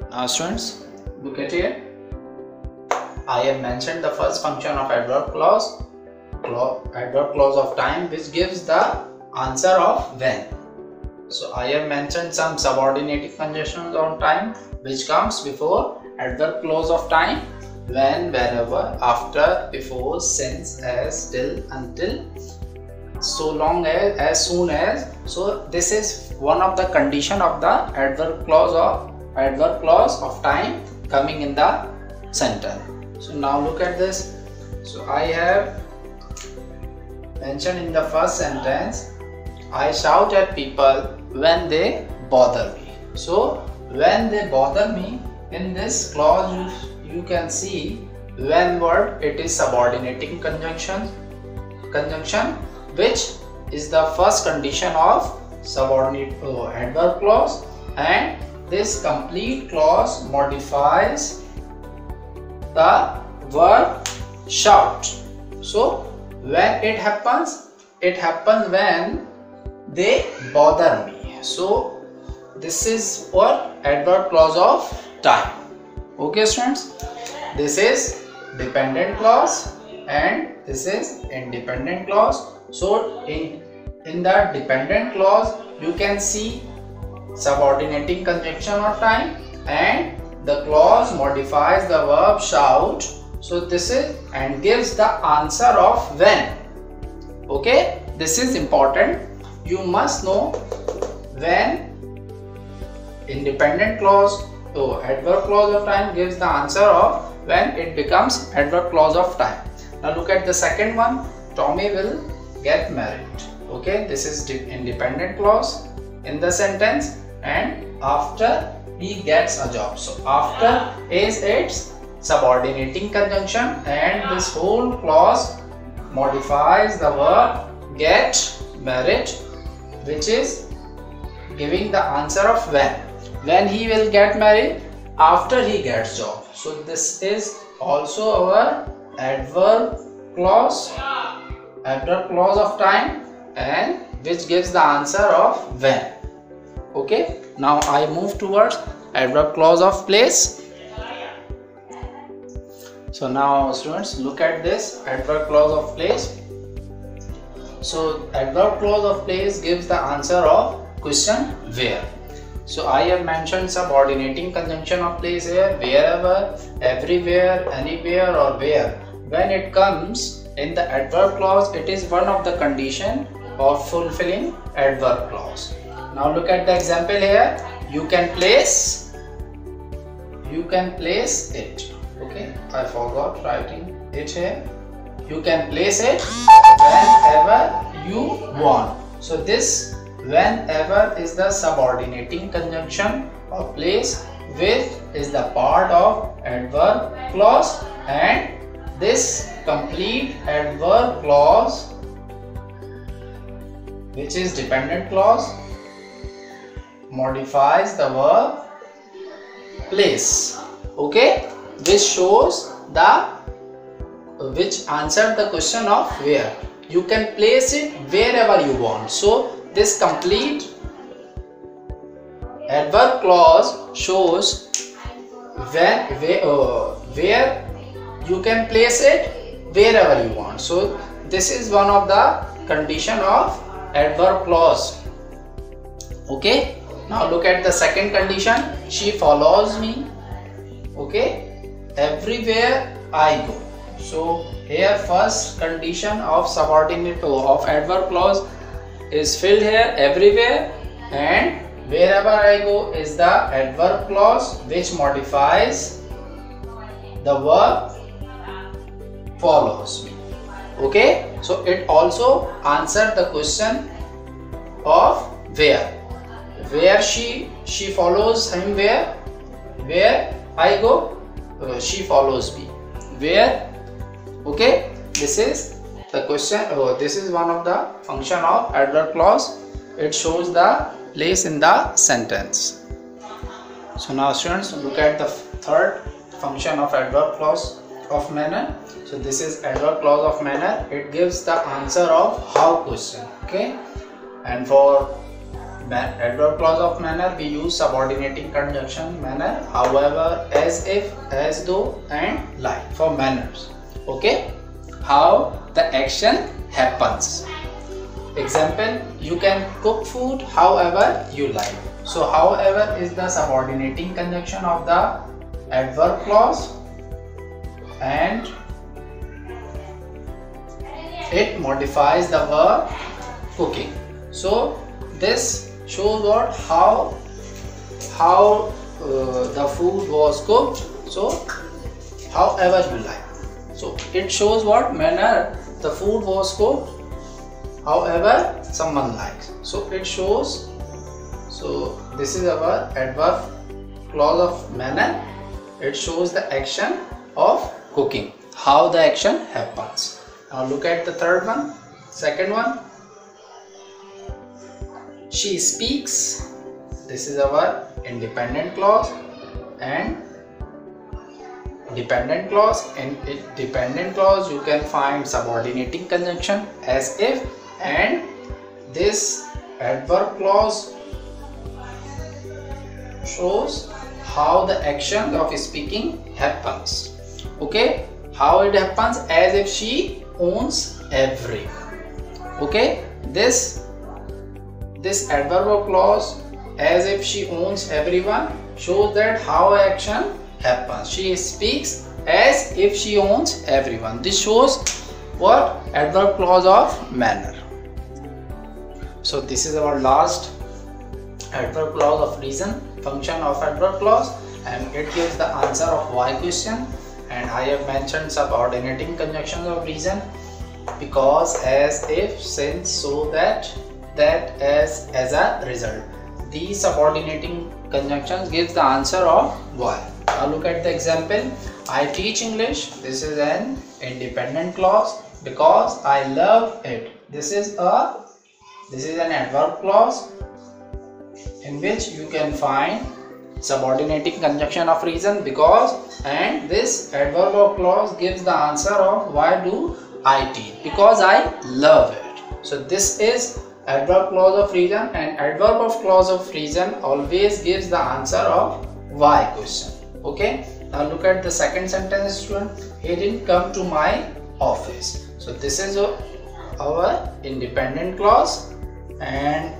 Now students, look at here. I have mentioned the first function of adverb clause of time, which gives the answer of when. So I have mentioned some subordinating conjunctions on time which comes before adverb clause of time: when, whenever, after, before, since, as, till, until, so long as soon as. So this is one of the condition of the adverb clause of time coming in the sentence. So now look at this. So I have mentioned in the first sentence, I shout at people when they bother me. So when they bother me, in this clause you can see when word, it is subordinating conjunction, which is the first condition of subordinate adverb clause, and this complete clause modifies the verb shout. So when it happens when they bother me. So this is for adverb clause of time. Okay students, this is dependent clause and this is independent clause. So in the dependent clause you can see subordinating conjunction of time, and the clause modifies the verb shout. So this is and gives the answer of when. Okay, this is important. You must know when independent clause adverb clause of time gives the answer of when it becomes adverb clause of time. Now look at the second one. Tommy will get married. Okay, this is independent clause in the sentence, and after he gets a job. So after is its subordinating conjunction, and this whole clause modifies the verb get married, which is giving the answer of when he will get married, after he gets job. So this is also our adverb clause of time, and which gives the answer of when. Okay, now I move towards adverb clause of place. So now students, look at this adverb clause of place. So adverb clause of place gives the answer of question where. So I have mentioned subordinating conjunction of place here: wherever, everywhere, anywhere, or where. When it comes in the adverb clause, it is one of the condition of fulfilling adverb clause. Now look at the example here. You can place it. Okay, I forgot writing it here. You can place it whenever you want. So this whenever is the subordinating conjunction of place, which is the part of adverb clause, and this complete adverb clause, which is dependent clause, modifies the verb place. Okay, which answered the question of where. You can place it wherever you want. So this complete adverb clause shows where you can place it wherever you want. So this is one of the condition of adverb clause. Okay, now look at the second condition. She follows me. Okay, everywhere I go. So here first condition of subordinate of adverb clause is filled here, everywhere, and wherever I go is the adverb clause which modifies the verb follows me. Okay, so it also answered the question of where she follows him, where I go, she follows me, where. Okay, this is the question. This is one of the function of adverb clause. It shows the place in the sentence. So now students, look at the third function of adverb clause of manner. So this is adverb clause of manner. It gives the answer of how question. Okay, and for adverb clause of manner, we use subordinating conjunction manner, however, as if, as though, and like for manners. Okay, how the action happens. Example, you can cook food however you like. So however is the subordinating conjunction of the adverb clause and it modifies the verb cooking. So this shows what how the food was cooked. So however you like. So it shows what manner the food was cooked however someone likes. So it shows. So this is our adverb clause of manner. It shows the action of cooking, how the action happens. Now look at the third one, second one. She speaks. This is our independent clause and dependent clause. In dependent clause you can find subordinating conjunction as if, and this adverb clause shows how the action of speaking happens. Okay, how it happens, as if she owns every. Okay, this adverb clause as if she owns everyone shows that how action happens. She speaks as if she owns everyone. This shows what adverb clause of manner. So this is our last adverb clause of reason, function of adverb clause, and it gives the answer of why question. And I have mentioned subordinating conjunctions of reason, because, as, if, since, so, that, as a result. These subordinating conjunctions gives the answer of why. Now look at the example. I teach English. This is an independent clause because I love it. This is an adverb clause in which you can find subordinating conjunction of reason because, and this adverb clause gives the answer of why do I teach, because I love it. So this is adverb clause of reason, and adverb of clause of reason always gives the answer of why question. Okay, now look at the second sentence, student. He didn't come to my office. So this is our independent clause, and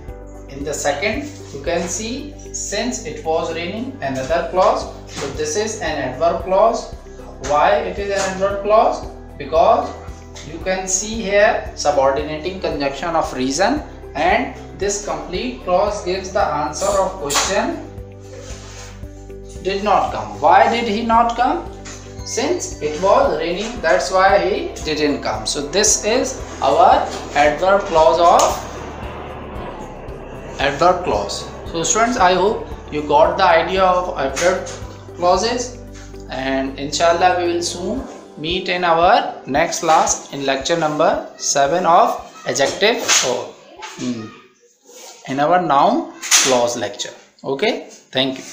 in the second you can see since it was raining, another clause. So this is an adverb clause. Why it is an adverb clause? Because you can see here subordinating conjunction of reason, and this complete clause gives the answer of question did not come. Why did he not come? Since it was raining, that's why he didn't come. So this is our adverb clause of adverb clause. So students, I hope you got the idea of adverb clauses, and inshallah we will soon meet in our next class in lecture number 7 of adjective in our noun clause lecture. Okay, thank you.